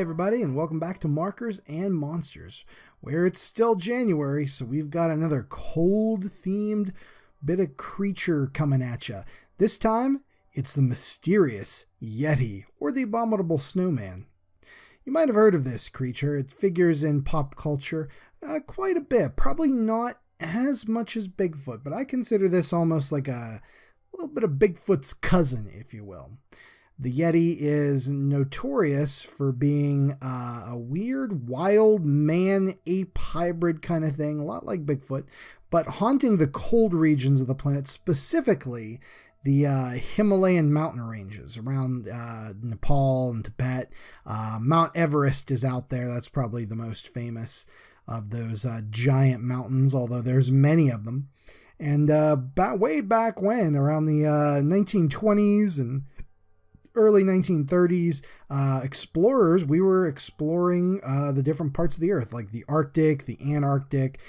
everybody, and welcome back to Markers and Monsters, where it's still January, so we've got another cold-themed bit of creature coming at you. This time, it's the mysterious Yeti, or the Abominable Snowman. You might have heard of this creature. It figures in pop culture quite a bit, probably not as much as Bigfoot, but I consider this almost like a little bit of Bigfoot's cousin, if you will. The Yeti is notorious for being a weird, wild man-ape hybrid kind of thing, a lot like Bigfoot, but haunting the cold regions of the planet, specifically the Himalayan mountain ranges around Nepal and Tibet. Mount Everest is out there. That's probably the most famous of those giant mountains, although there's many of them. And way back when, around the 1920s and early 1930s, explorers, we were exploring the different parts of the earth, like the Arctic, the Antarctic,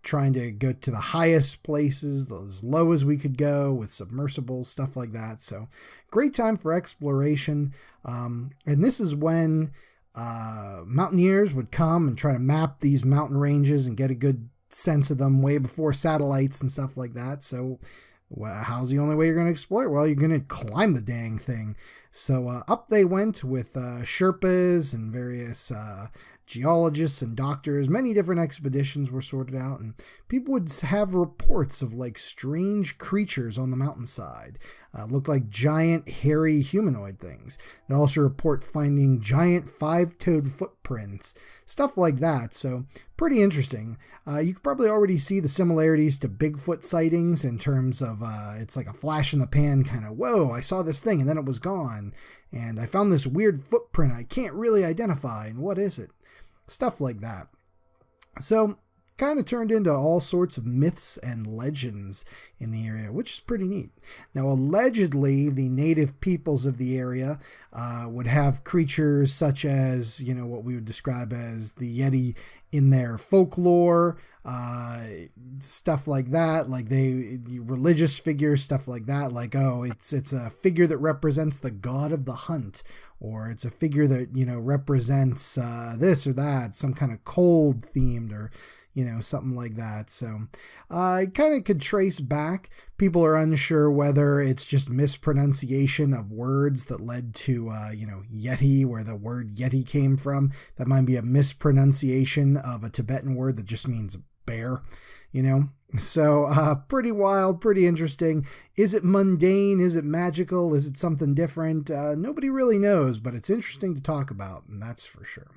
trying to go to the highest places, as low as we could go with submersibles, stuff like that. So great time for exploration. And this is when mountaineers would come and try to map these mountain ranges and get a good sense of them way before satellites and stuff like that. So how's the only way you're going to explore it? Well, you're going to climb the dang thing. So up they went with Sherpas and various geologists and doctors. Many different expeditions were sorted out, and people would have reports of like strange creatures on the mountainside. Looked like giant, hairy humanoid things. They also report finding giant five-toed footprints, stuff like that. So pretty interesting. You could probably already see the similarities to Bigfoot sightings in terms of it's like a flash in the pan kind of, whoa, I saw this thing and then it was gone. And I found this weird footprint I can't really identify, and what is it? Stuff like that. So kind of turned into all sorts of myths and legends in the area, which is pretty neat. Now, allegedly, the native peoples of the area would have creatures such as, what we would describe as the Yeti in their folklore, stuff like that, like religious figures, stuff like that, like, oh, it's a figure that represents the god of the hunt, or it's a figure that, represents this or that, some kind of cold themed or something like that. So I kind of could trace back. People are unsure whether it's just mispronunciation of words that led to, Yeti, where the word Yeti came from. That might be a mispronunciation of a Tibetan word that just means bear, So pretty wild, pretty interesting. Is it mundane? Is it magical? Is it something different? Nobody really knows, but it's interesting to talk about, and that's for sure.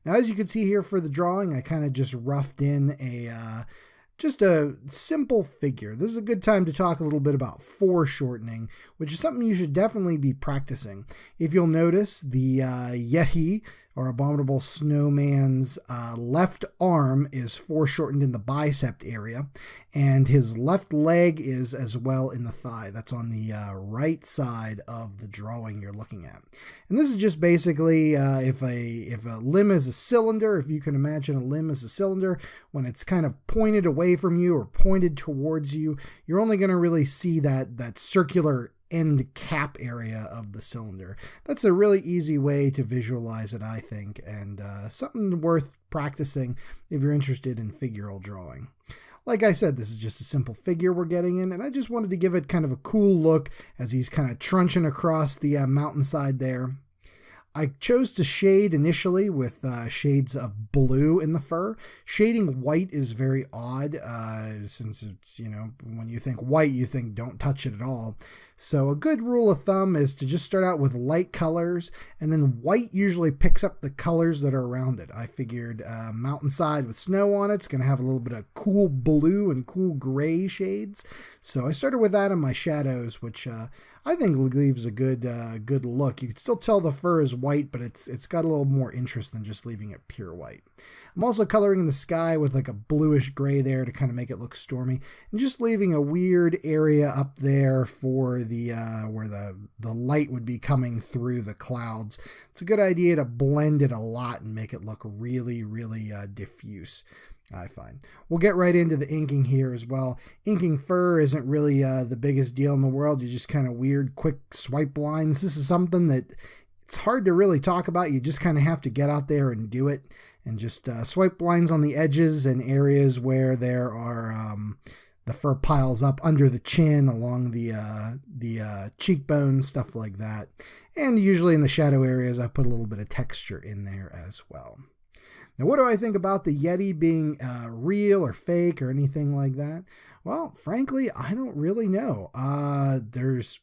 Now, as you can see here for the drawing, I kind of just roughed in just a simple figure. This is a good time to talk a little bit about foreshortening, which is something you should definitely be practicing. If you'll notice, the Yeti, or Abominable Snowman's left arm is foreshortened in the bicep area, and his left leg is as well in the thigh. That's on the right side of the drawing you're looking at. And this is just basically if a limb is a cylinder, if you can imagine a limb as a cylinder, when it's kind of pointed away from you or pointed towards you, you're only going to really see that circular end cap area of the cylinder. That's a really easy way to visualize it, I think, and something worth practicing if you're interested in figural drawing. Like I said, this is just a simple figure we're getting in, and I just wanted to give it kind of a cool look as he's kind of trunching across the mountainside there. I chose to shade initially with shades of blue in the fur. Shading white is very odd, since it's, when you think white, you think don't touch it at all. So a good rule of thumb is to just start out with light colors, and then white usually picks up the colors that are around it. I figured mountainside with snow on it's going to have a little bit of cool blue and cool gray shades. So I started with that in my shadows, which I think leaves a good look. You can still tell the fur is white, but it's got a little more interest than just leaving it pure white. I'm also coloring the sky with like a bluish gray there to kind of make it look stormy, and just leaving a weird area up there for the where the light would be coming through the clouds. It's a good idea to blend it a lot and make it look really, really diffuse, I find. We'll get right into the inking here as well. Inking fur isn't really the biggest deal in the world. You just kind of weird, quick swipe lines. This is something that it's hard to really talk about. You just kind of have to get out there and do it, and just swipe lines on the edges and areas where there are the fur piles up under the chin, along the cheekbone, stuff like that. And usually in the shadow areas, I put a little bit of texture in there as well. Now, what do I think about the Yeti being real or fake or anything like that? Well, frankly, I don't really know. There's,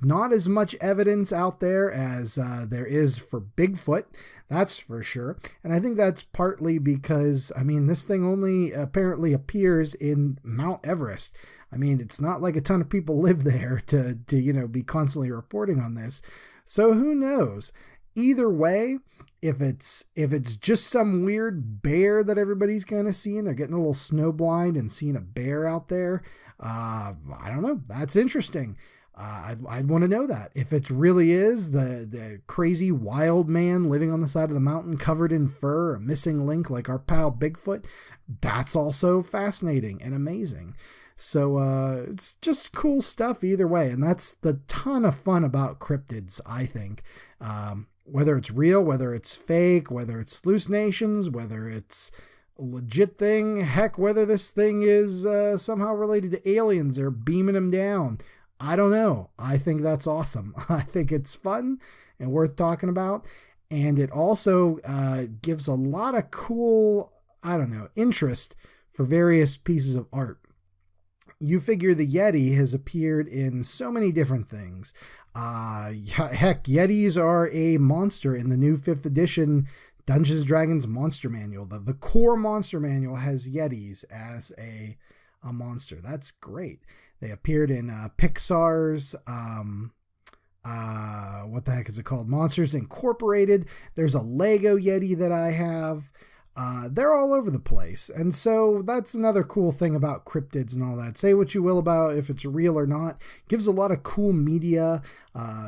not as much evidence out there as there is for Bigfoot, that's for sure. And I think that's partly because, this thing only apparently appears in Mount Everest. It's not like a ton of people live there to be constantly reporting on this. So who knows? Either way, if it's just some weird bear that everybody's kind of seeing, they're getting a little snowblind and seeing a bear out there, I don't know. That's interesting. I'd want to know that. If it really is the crazy wild man living on the side of the mountain covered in fur, a missing link like our pal Bigfoot, that's also fascinating and amazing. So it's just cool stuff either way. And that's the ton of fun about cryptids, I think. Whether it's real, whether it's fake, whether it's hallucinations, whether it's a legit thing, heck, whether this thing is somehow related to aliens or beaming them down. I don't know. I think that's awesome. I think it's fun and worth talking about. And it also gives a lot of cool, interest for various pieces of art. You figure the Yeti has appeared in so many different things. Heck, Yetis are a monster in the new 5th edition Dungeons & Dragons Monster Manual. The core Monster Manual has Yetis as a monster. That's great. They appeared in Pixar's, what the heck is it called? Monsters Incorporated. There's a Lego Yeti that I have. They're all over the place. And so that's another cool thing about cryptids and all that. Say what you will about if it's real or not. It gives a lot of cool media.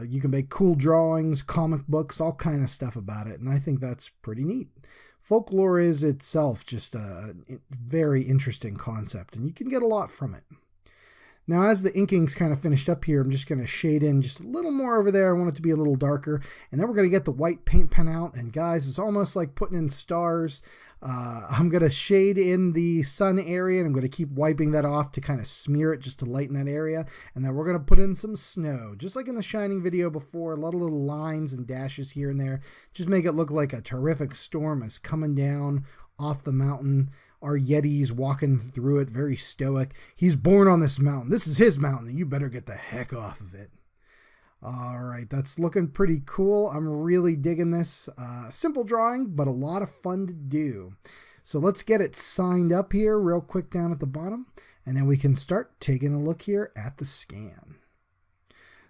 You can make cool drawings, comic books, all kind of stuff about it. And I think that's pretty neat. Folklore is itself just a very interesting concept, and you can get a lot from it. Now, as the inking's kind of finished up here, I'm just going to shade in just a little more over there. I want it to be a little darker. And then we're going to get the white paint pen out. And guys, it's almost like putting in stars. I'm going to shade in the sun area, and I'm going to keep wiping that off to kind of smear it just to lighten that area. And then we're going to put in some snow, just like in the Shining video before. A lot of little lines and dashes here and there. Just make it look like a terrific storm is coming down off the mountain. Our Yeti's walking through it, very stoic. He's born on this mountain. This is his mountain, and you better get the heck off of it. All right, that's looking pretty cool. I'm really digging this. Simple drawing, but a lot of fun to do. So let's get it signed up here real quick down at the bottom, and then we can start taking a look here at the scan.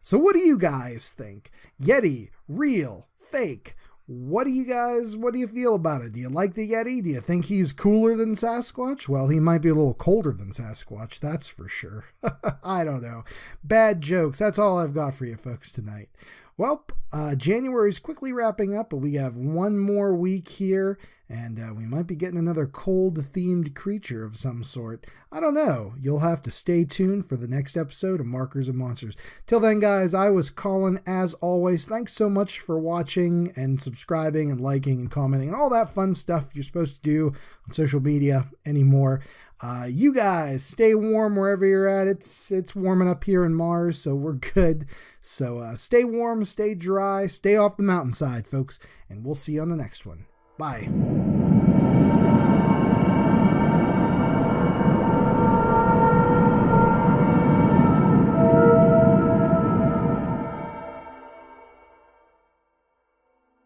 So what do you guys think? Yeti, real, fake? What do you feel about it? Do you like the Yeti? Do you think he's cooler than Sasquatch? Well, he might be a little colder than Sasquatch, that's for sure. I don't know. Bad jokes. That's all I've got for you folks tonight. Well, January's quickly wrapping up, but we have one more week here, and we might be getting another cold-themed creature of some sort. I don't know. You'll have to stay tuned for the next episode of Markers and Monsters. Till then, guys, I was Colin, as always. Thanks so much for watching and subscribing and liking and commenting and all that fun stuff you're supposed to do on social media anymore. You guys, stay warm wherever you're at. It's warming up here in Mars, so we're good. So stay warm, stay dry, stay off the mountainside, folks, and we'll see you on the next one. Bye.